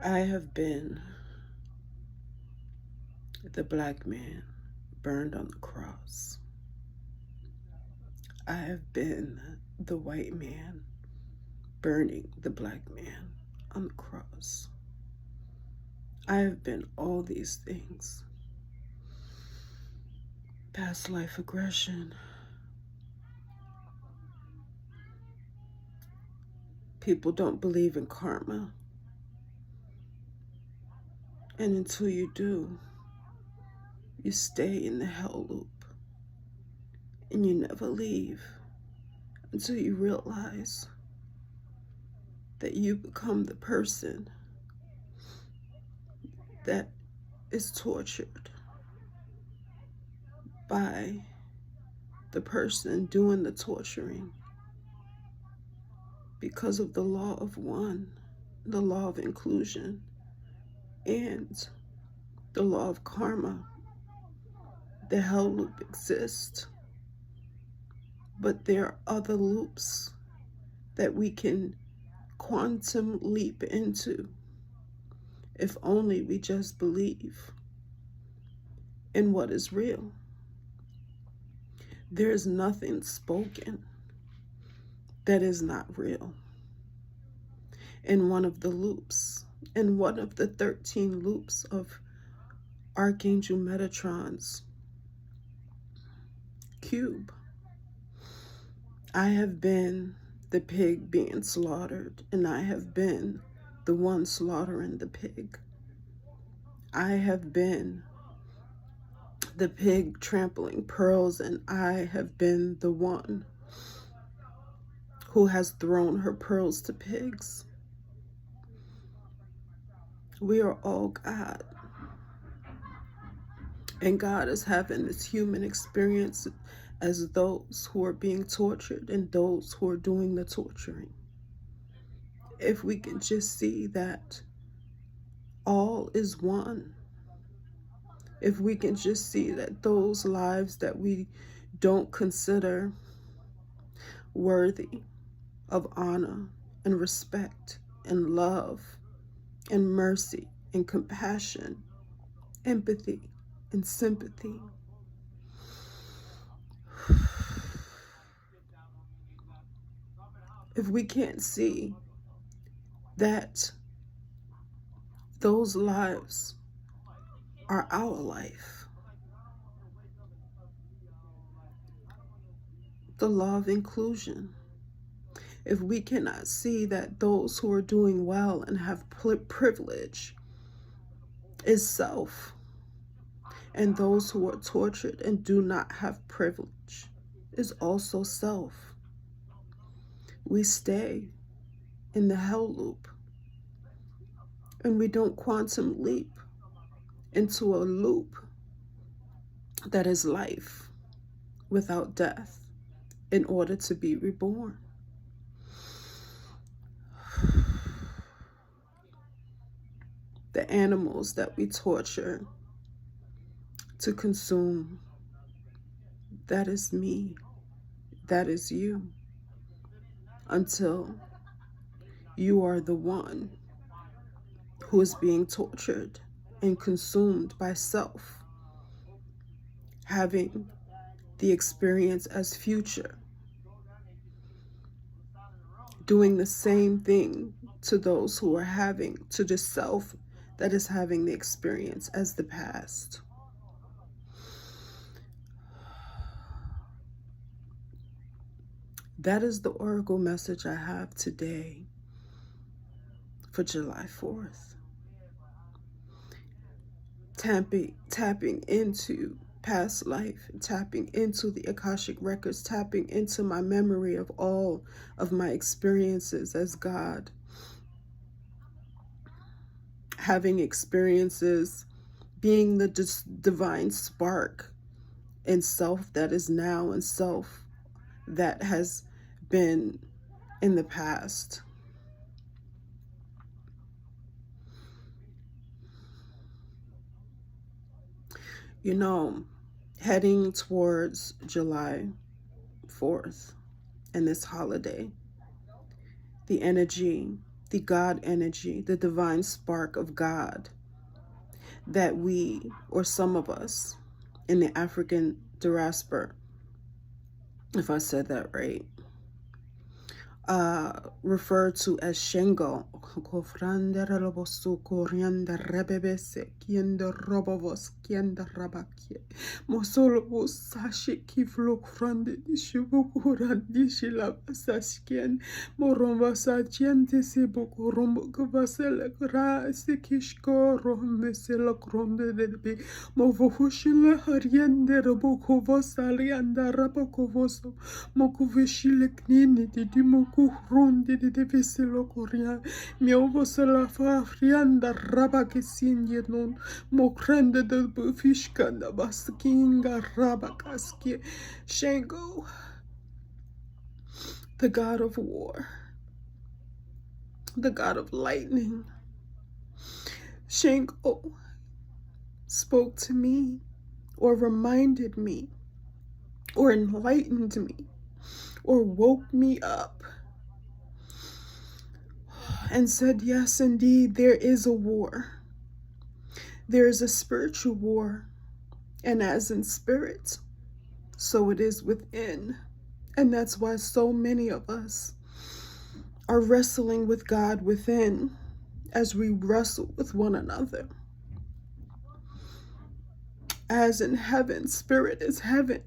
I have been the black man burned on the cross. I have been the white man burning the black man on the cross. I have been all these things. Past life aggression. People don't believe in karma. And until you do, you stay in the hell loop. And you never leave until you realize that you become the person that is tortured by the person doing the torturing because of the law of one, the law of inclusion, and the law of karma. The hell loop exists, but there are other loops that we can quantum leap into if only we just believe in what is real. There is nothing spoken that is not real. In one of the loops, in one of the 13 loops of Archangel Metatron's cube, I have been the pig being slaughtered, and I have been the one slaughtering the pig. I have been the pig trampling pearls, and I have been the one who has thrown her pearls to pigs. We are all God. And God is having this human experience as those who are being tortured and those who are doing the torturing. If we can just see that all is one. If we can just see that those lives that we don't consider worthy of honor and respect and love and mercy and compassion, empathy and sympathy. If we can't see that those lives are our life, the law of inclusion, if we cannot see that those who are doing well and have privilege is self, and those who are tortured and do not have privilege is also self, we stay in the hell loop and we don't quantum leap into a loop that is life without death in order to be reborn. The animals that we torture to consume, that is me, that is you, until you are the one who is being tortured and consumed by self, having the experience as future, doing the same thing to those who are having, to the self that is having the experience as the past. That is the oracle message I have today for July 4th. Tapping into past life, tapping into the Akashic records, tapping into my memory of all of my experiences as God, having experiences, being the divine spark in self that is now and self that has been in the past. You know, heading towards July 4th and this holiday, the energy the God energy, the divine spark of God that we, or some of us in the African diaspora, if I said that right, referred to as Shango. Ronde de veselo coria, mio vosela fa frianda raba che signe non mokrende de bufishkanda baskinga raba kaski. Shango, the god of war, the god of lightning. Shango spoke to me, or reminded me, or enlightened me, or woke me up and said, yes, indeed, there is a war. There is a spiritual war, and as in spirit, so it is within. And that's why so many of us are wrestling with God within as we wrestle with one another. As in heaven, spirit is heaven.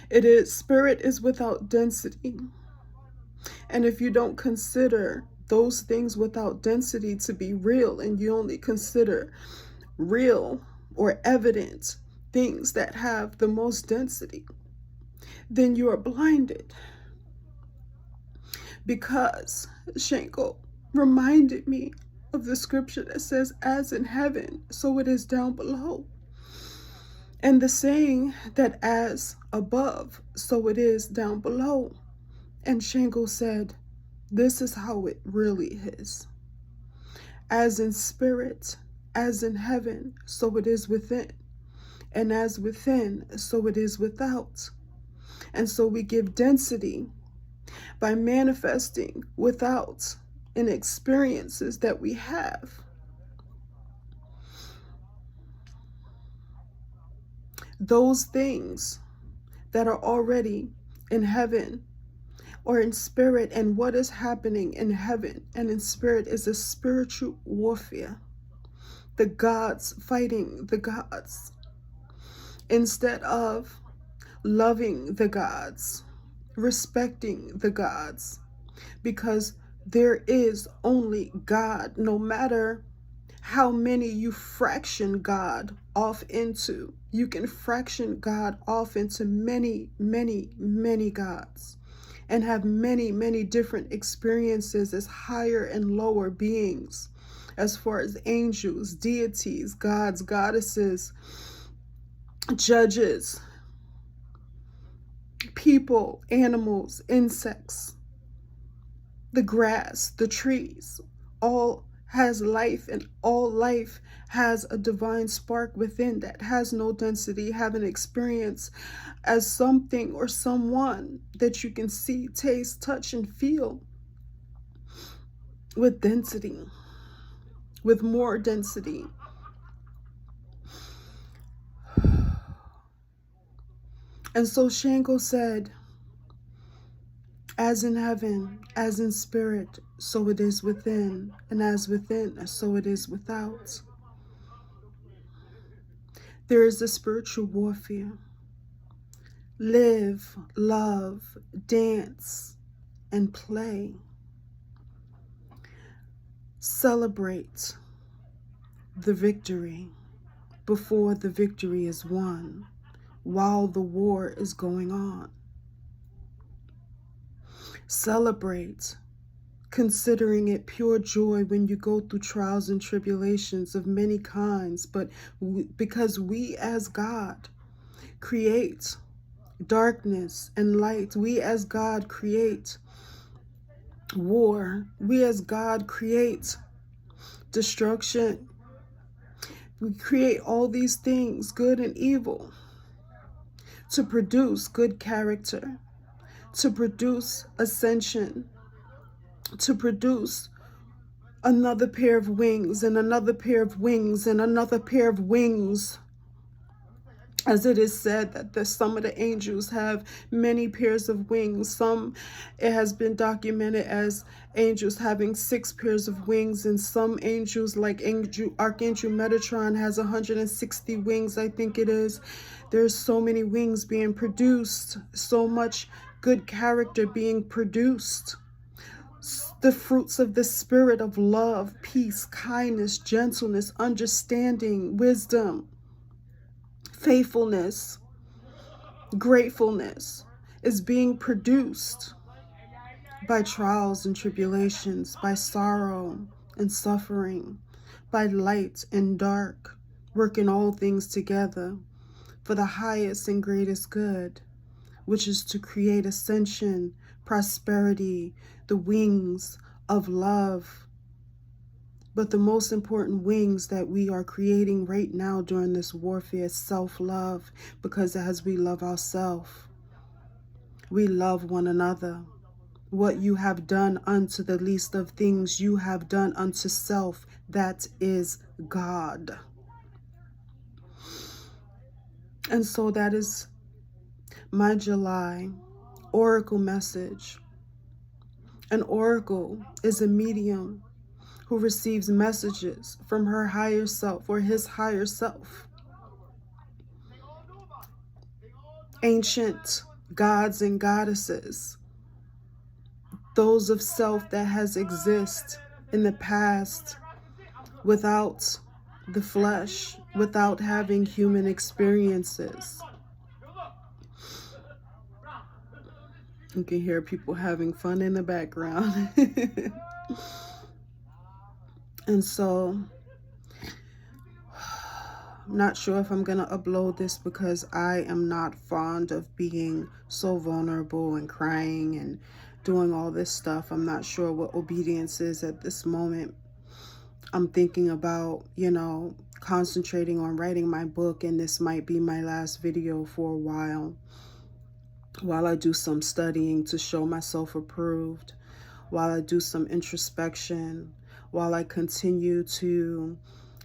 It is, spirit is without density. And if you don't consider those things without density to be real, and you only consider real or evident things that have the most density, then you are blinded. Because Shango reminded me of the scripture that says, as in heaven, so it is down below. And the saying that as above, so it is down below. And Shango said, this is how it really is. As in spirit, as in heaven, so it is within. And as within, so it is without. And so we give density by manifesting without in experiences that we have. Those things that are already in heaven or in spirit, and what is happening in heaven and in spirit is a spiritual warfare. The gods fighting the gods instead of loving the gods, respecting the gods, because there is only God. No matter how many you fraction God off into, you can fraction God off into many, many, many gods, and have many, many different experiences as higher and lower beings, as far as angels, deities, gods, goddesses, judges, people, animals, insects, the grass, the trees, all has life, and all life has a divine spark within that has no density, have an experience as something or someone that you can see, taste, touch, and feel with density, with more density. And so Shango said, as in heaven, as in spirit, so it is within, and as within, so it is without. There is a spiritual warfare. Live, love, dance, and play. Celebrate the victory before the victory is won, while the war is going on. Celebrate, considering it pure joy when you go through trials and tribulations of many kinds, but because we as God create darkness and light, we as God create war, we as God create destruction, we create all these things, good and evil, to produce good character, to produce ascension, to produce another pair of wings and another pair of wings and another pair of wings. As it is said that some of the angels have many pairs of wings. Some, it has been documented as angels having 6 pairs of wings, and some angels like Archangel Metatron has 160 wings, I think it is. There's so many wings being produced, so much good character being produced. The fruits of the spirit of love, peace, kindness, gentleness, understanding, wisdom, faithfulness, gratefulness is being produced by trials and tribulations, by sorrow and suffering, by light and dark, working all things together for the highest and greatest good, which is to create ascension, prosperity, the wings of love. But the most important wings that we are creating right now during this warfare is self-love, because as we love ourselves, we love one another. What you have done unto the least of things, you have done unto self. That is God. And so that is my July oracle message. An oracle is a medium who receives messages from her higher self or his higher self. Ancient gods and goddesses, those of self that has existed in the past without the flesh, without having human experiences. You can hear people having fun in the background. And so, I'm not sure if I'm going to upload this because I am not fond of being so vulnerable and crying and doing all this stuff. I'm not sure what obedience is at this moment. I'm thinking about, concentrating on writing my book, and this might be my last video for a while I do some studying to show myself approved, while I do some introspection, while I continue to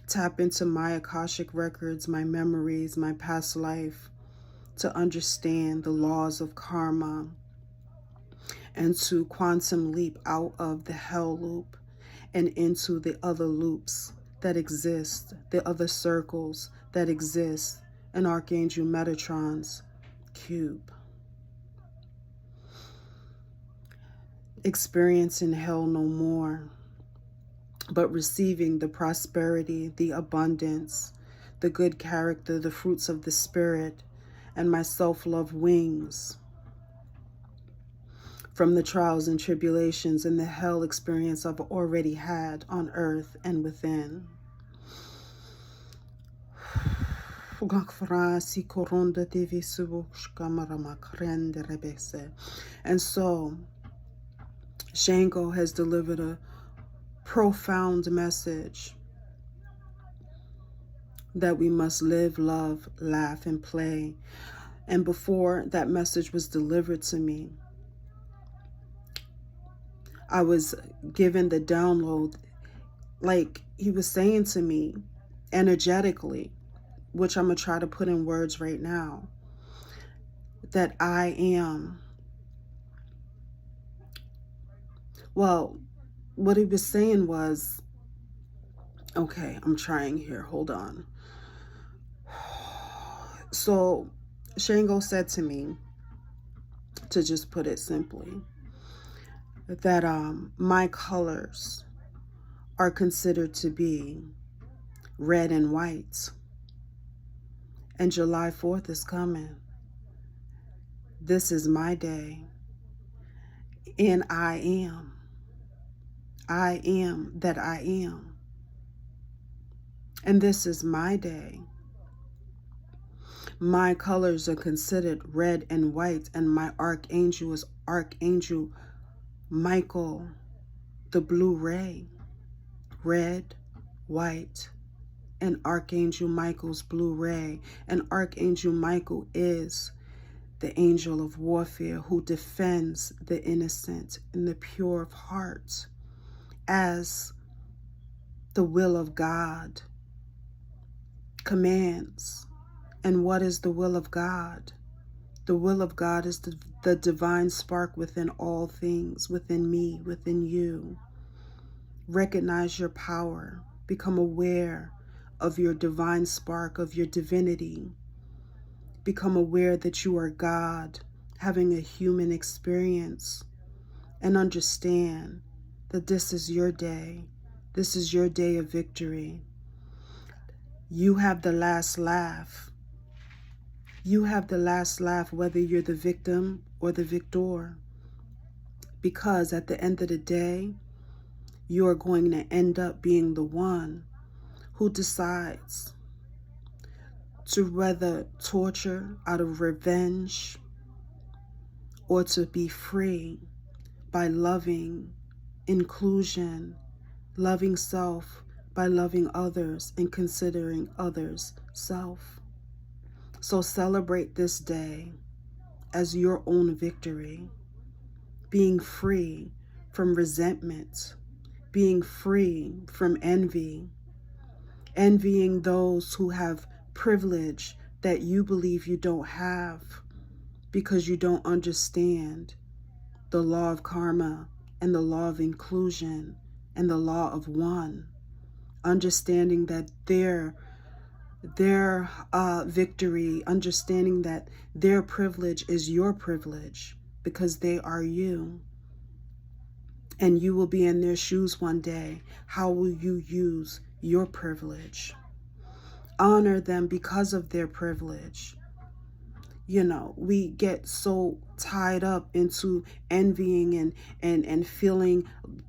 tap into my Akashic records, my memories, my past life, to understand the laws of karma and to quantum leap out of the hell loop and into the other loops that exist, the other circles that exist in Archangel Metatron's cube. Experiencing hell no more, but receiving the prosperity, the abundance, the good character, the fruits of the spirit, and my self-love wings from the trials and tribulations and the hell experience I've already had on earth and within. And so, Shango has delivered a profound message that we must live, love, laugh, and play. And before that message was delivered to me, I was given the download, like he was saying to me energetically, which I'm going to try to put in words right now, that I am. Well, what he was saying was, okay, I'm trying here, hold on. So Shango said to me, to just put it simply, that my colors are considered to be red and white. And July 4th is coming. This is my day. And I am. I am that I am. And this is my day. My colors are considered red and white, and my archangel is Archangel Michael, the blue ray. Red, white, and Archangel Michael's blue ray. And Archangel Michael is the angel of warfare who defends the innocent and the pure of heart as the will of God commands. And what is the will of God? The will of God is the divine spark within all things, within me, within you. Recognize your power. Become aware of your divine spark, of your divinity. Become aware that you are God, having a human experience, and understand that this is your day. This is your day of victory. You have the last laugh. You have the last laugh, whether you're the victim or the victor. Because at the end of the day, you are going to end up being the one who decides to rather torture out of revenge or to be free by loving inclusion, loving self by loving others and considering others self. So celebrate this day as your own victory, being free from resentment, being free from envy, envying those who have privilege that you believe you don't have because you don't understand the law of karma and the law of inclusion and the law of one. Understanding that their victory, understanding that their privilege is your privilege because they are you. And you will be in their shoes one day. How will you use your privilege? Honor them because of their privilege. You know, we get so tied up into envying and feeling,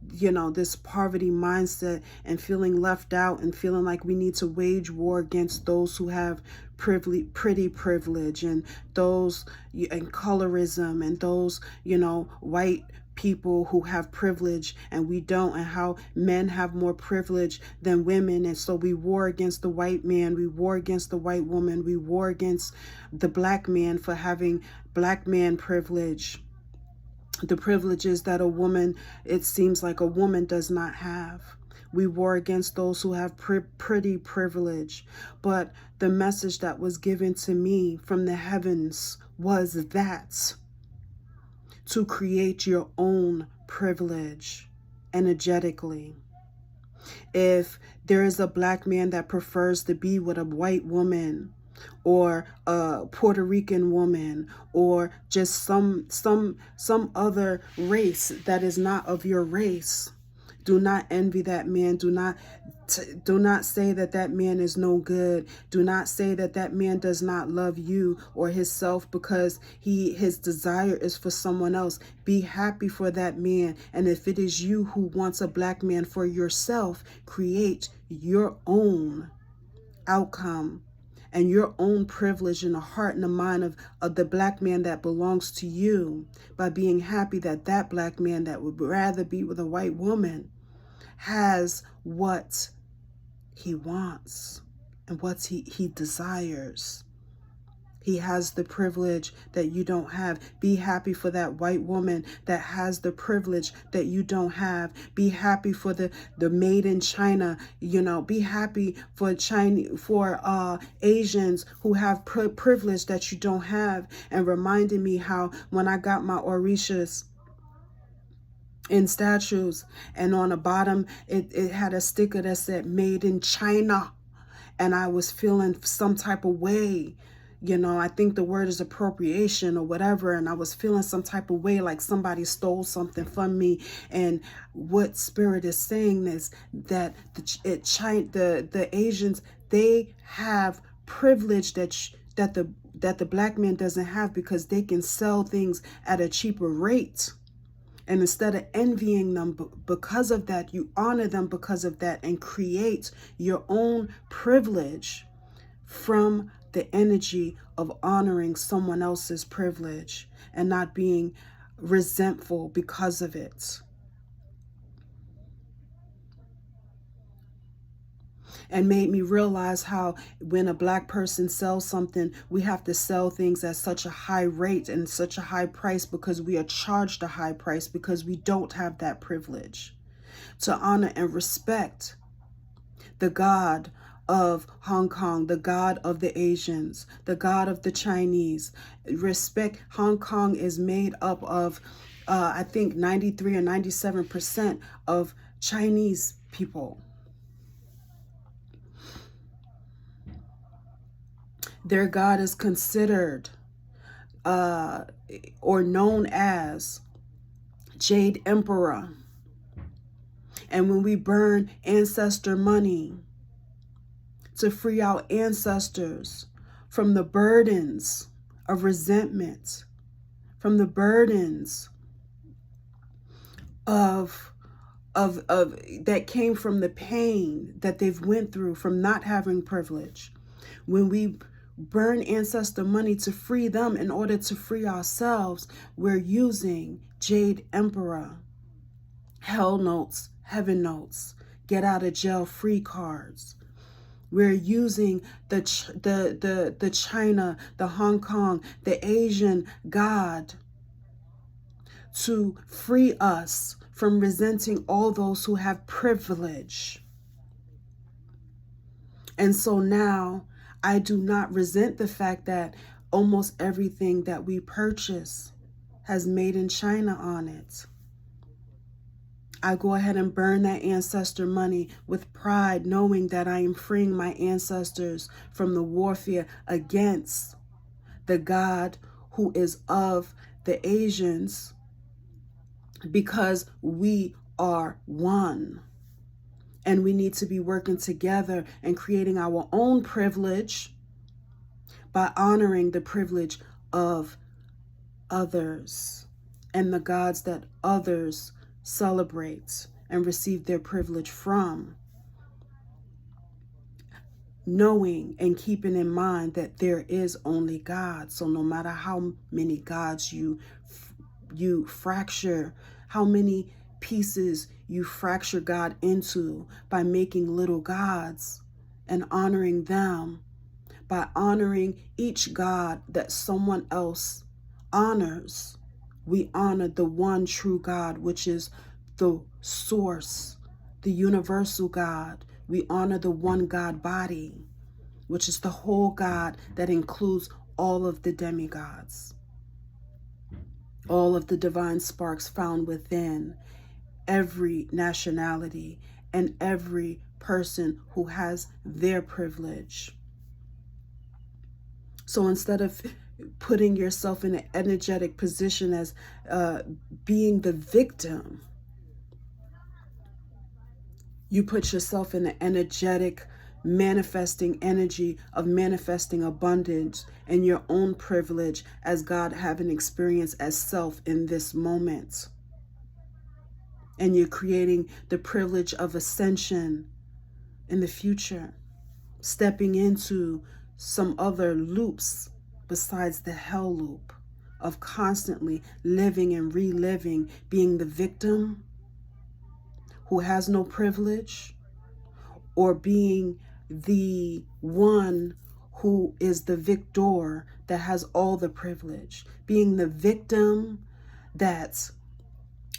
you know, this poverty mindset and feeling left out and feeling like we need to wage war against those who have pretty privilege and those and colorism and those, you know, white people who have privilege and we don't, and how men have more privilege than women, and so we war against the white man, we war against the white woman, we war against the black man for having black man privilege, the privileges that a woman, it seems like a woman does not have. We war against those who have pretty privilege. But the message that was given to me from the heavens was that to create your own privilege energetically. If there is a black man that prefers to be with a white woman or a Puerto Rican woman or just some other race that is not of your race, do not envy that man. Do not say that that man is no good. Do not say that that man does not love you or himself because his desire is for someone else. Be happy for that man. And if it is you who wants a black man for yourself, create your own outcome and your own privilege in the heart and the mind of the black man that belongs to you by being happy that that black man that would rather be with a white woman has what he wants and what he desires. He has the privilege that you don't have. Be happy for that white woman that has the privilege that you don't have. Be happy for the made in China, you know, be happy for Asians who have privilege that you don't have. And reminding me how when I got my orishas in statues and on the bottom it had a sticker that said made in China, and I was feeling some type of way. You know, I think the word is appropriation or whatever. And I was feeling some type of way like somebody stole something from me. And what spirit is saying is that the Asians, they have privilege that the black man doesn't have because they can sell things at a cheaper rate. And instead of envying them because of that, you honor them because of that and create your own privilege from the energy of honoring someone else's privilege and not being resentful because of it. and made me realize how when a Black person sells something, we have to sell things at such a high rate and such a high price because we are charged a high price because we don't have that privilege to honor and respect the God of Hong Kong, the God of the Asians, the God of the Chinese. Respect. Hong Kong is made up of, I think, 93 or 97% of Chinese people. Their God is considered or known as Jade Emperor. And when we burn ancestor money to free our ancestors from the burdens of resentment, from the burdens of that came from the pain that they've went through from not having privilege, when we burn ancestor money to free them in order to free ourselves, we're using Jade Emperor, hell notes, heaven notes, get out of jail free cards. We're using the China, the Hong Kong, the Asian God to free us from resenting all those who have privilege. And so now I do not resent the fact that almost everything that we purchase has made in China on it. I go ahead and burn that ancestor money with pride, knowing that I am freeing my ancestors from the warfare against the God who is of the Asians, because we are one. And we need to be working together and creating our own privilege by honoring the privilege of others and the gods that others celebrate and receive their privilege from. Knowing and keeping in mind that there is only God. So no matter how many gods you fracture, how many pieces you fracture God into by making little gods and honoring them, by honoring each God that someone else honors, we honor the one true God, which is the source, the universal God. We honor the one God body, which is the whole God that includes all of the demigods, all of the divine sparks found within every nationality and every person who has their privilege. So instead of putting yourself in an energetic position as being the victim, you put yourself in an energetic manifesting energy of manifesting abundance and your own privilege as God having experience as self in this moment. And you're creating the privilege of ascension in the future, stepping into some other loops besides the hell loop of constantly living and reliving, being the victim who has no privilege, or being the one who is the victor that has all the privilege, being the victim that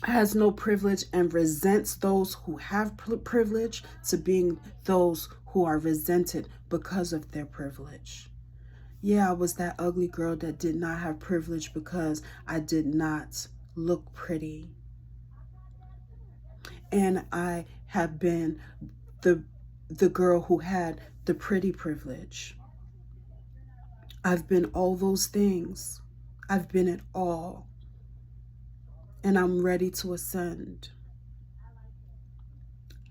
has no privilege and resents those who have privilege, to being those who are resented because of their privilege. Yeah, I was that ugly girl that did not have privilege because I did not look pretty. And I have been the girl who had the pretty privilege. I've been all those things. I've been it all. And I'm ready to ascend.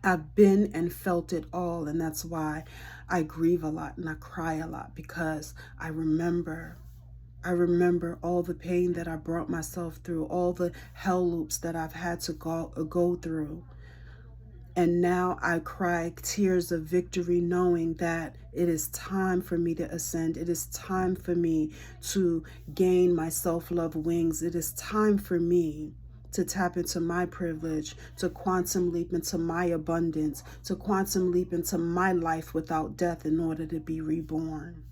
I've been and felt it all, and that's why I grieve a lot and I cry a lot, because I remember all the pain that I brought myself through, all the hell loops that I've had to go through. And now I cry tears of victory, knowing that it is time for me to ascend. It is time for me to gain my self-love wings. It is time for me to tap into my privilege, to quantum leap into my abundance, to quantum leap into my life without death in order to be reborn.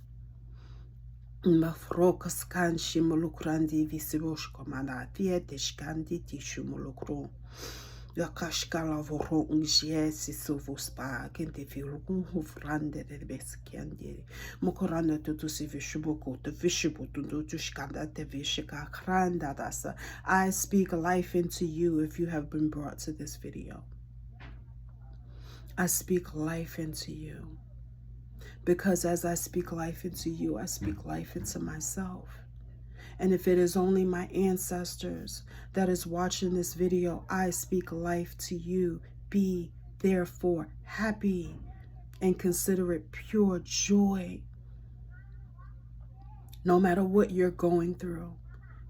Yakashkala voro ungiesi sovuspa kente filukun hufrande de beskiandi mokoranda tutu si vishubuko to vishubutu to shkanda te vishika kranda dasa. I speak life into you if you have been brought to this video. I speak life into you because as I speak life into you, I speak life into myself. And if it is only my ancestors that is watching this video, I speak life to you. Be therefore happy and consider it pure joy. No matter what you're going through,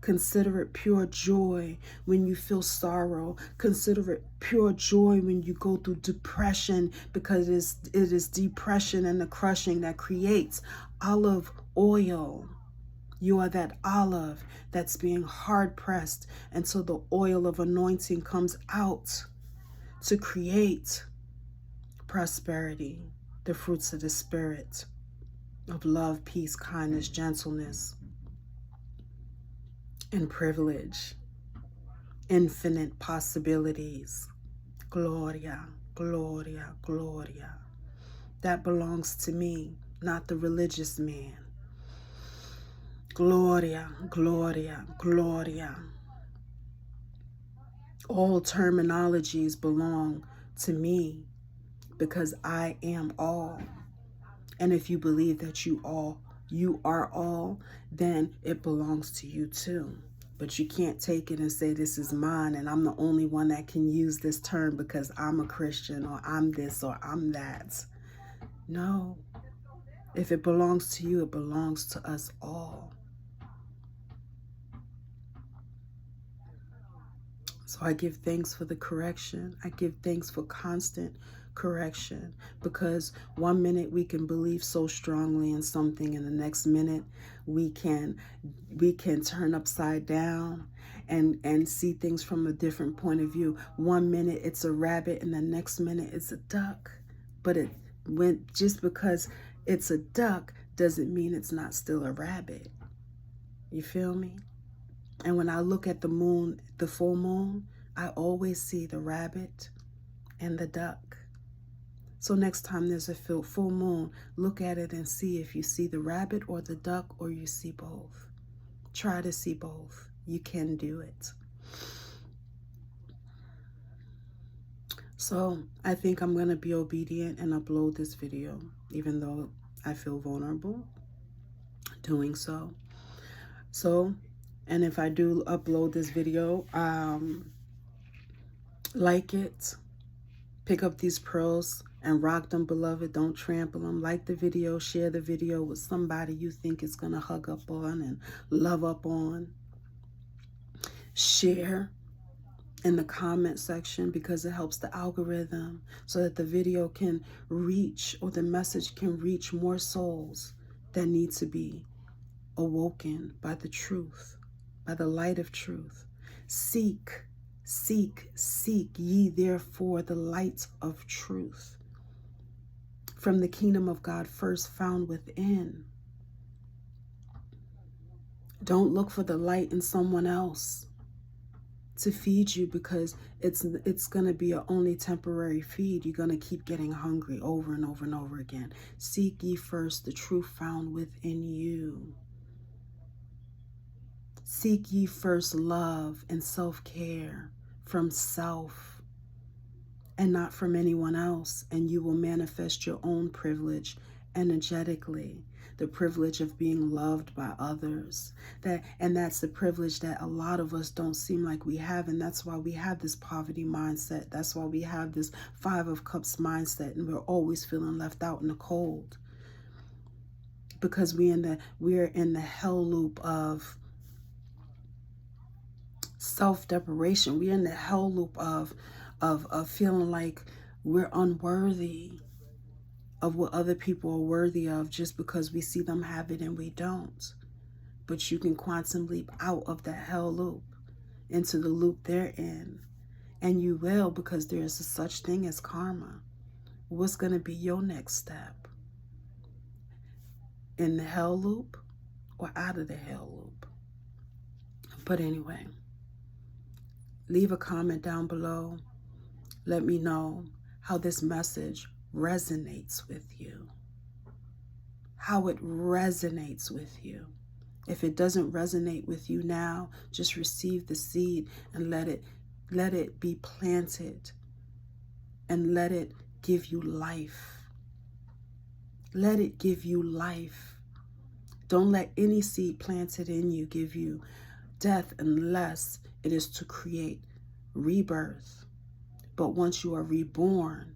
consider it pure joy when you feel sorrow. Consider it pure joy when you go through depression, because it is depression and the crushing that creates olive oil. You are that olive that's being hard pressed until the oil of anointing comes out to create prosperity, the fruits of the Spirit of love, peace, kindness, gentleness, and privilege, infinite possibilities. Gloria, gloria, gloria. That belongs to me, not the religious man. Gloria, gloria, gloria. All terminologies belong to me because I am all. And if you believe that you are all, then it belongs to you too. But you can't take it and say this is mine and I'm the only one that can use this term because I'm a Christian or I'm this or I'm that. No. If it belongs to you, it belongs to us all. So I give thanks for the correction. I give thanks for constant correction, because 1 minute we can believe so strongly in something and the next minute we can turn upside down and see things from a different point of view. 1 minute it's a rabbit and the next minute it's a duck. But just because it's a duck doesn't mean it's not still a rabbit. You feel me? And when I look at the moon, the full moon, I always see the rabbit and the duck. So next time there's a full moon, look at it and see if you see the rabbit or the duck or you see both. Try to see both. You can do it. So I think I'm going to be obedient and upload this video, even though I feel vulnerable doing so. And if I do upload this video, like it, pick up these pearls and rock them, beloved. Don't trample them. Like the video, share the video with somebody you think is going to hug up on and love up on. Share in the comment section because it helps the algorithm so that the video can reach, or the message can reach more souls that need to be awoken by the truth. By the light of truth. Seek, seek, seek ye therefore the light of truth from the kingdom of God first found within. Don't look for the light in someone else to feed you, because it's going to be an only temporary feed. You're going to keep getting hungry over and over and over again. Seek ye first the truth found within you. Seek ye first love and self-care from self and not from anyone else, and you will manifest your own privilege energetically, the privilege of being loved by others. That's the privilege that a lot of us don't seem like we have, and that's why we have this poverty mindset. That's why we have this 5 of Cups mindset, and we're always feeling left out in the cold, because we're in the hell loop of self-deprivation. We're in the hell loop of feeling like we're unworthy of what other people are worthy of just because we see them have it and we don't. But you can quantum leap out of that hell loop. into the loop they're in. And you will, because there is a such thing as karma. What's going to be your next step? In the hell loop or out of the hell loop? But anyway, leave a comment down below. Let me know how this message resonates with you. How it resonates with you. If it doesn't resonate with you now, just receive the seed and let it be planted and let it give you life. Let it give you life. Don't let any seed planted in you give you death unless it is to create rebirth. But once you are reborn,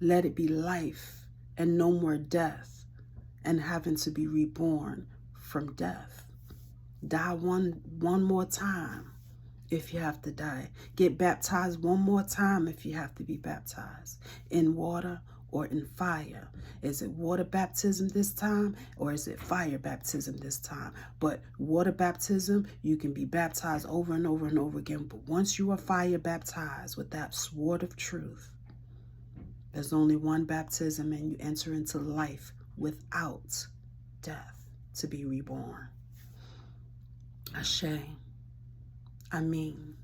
let it be life and no more death and having to be reborn from death. Die one more time if you have to die. Get baptized one more time if you have to be baptized. In water or in fire. Is it water baptism this time or is it fire baptism this time? But water baptism, you can be baptized over and over and over again. But once you are fire baptized with that sword of truth, there's only one baptism and you enter into life without death to be reborn. Ashe. I mean.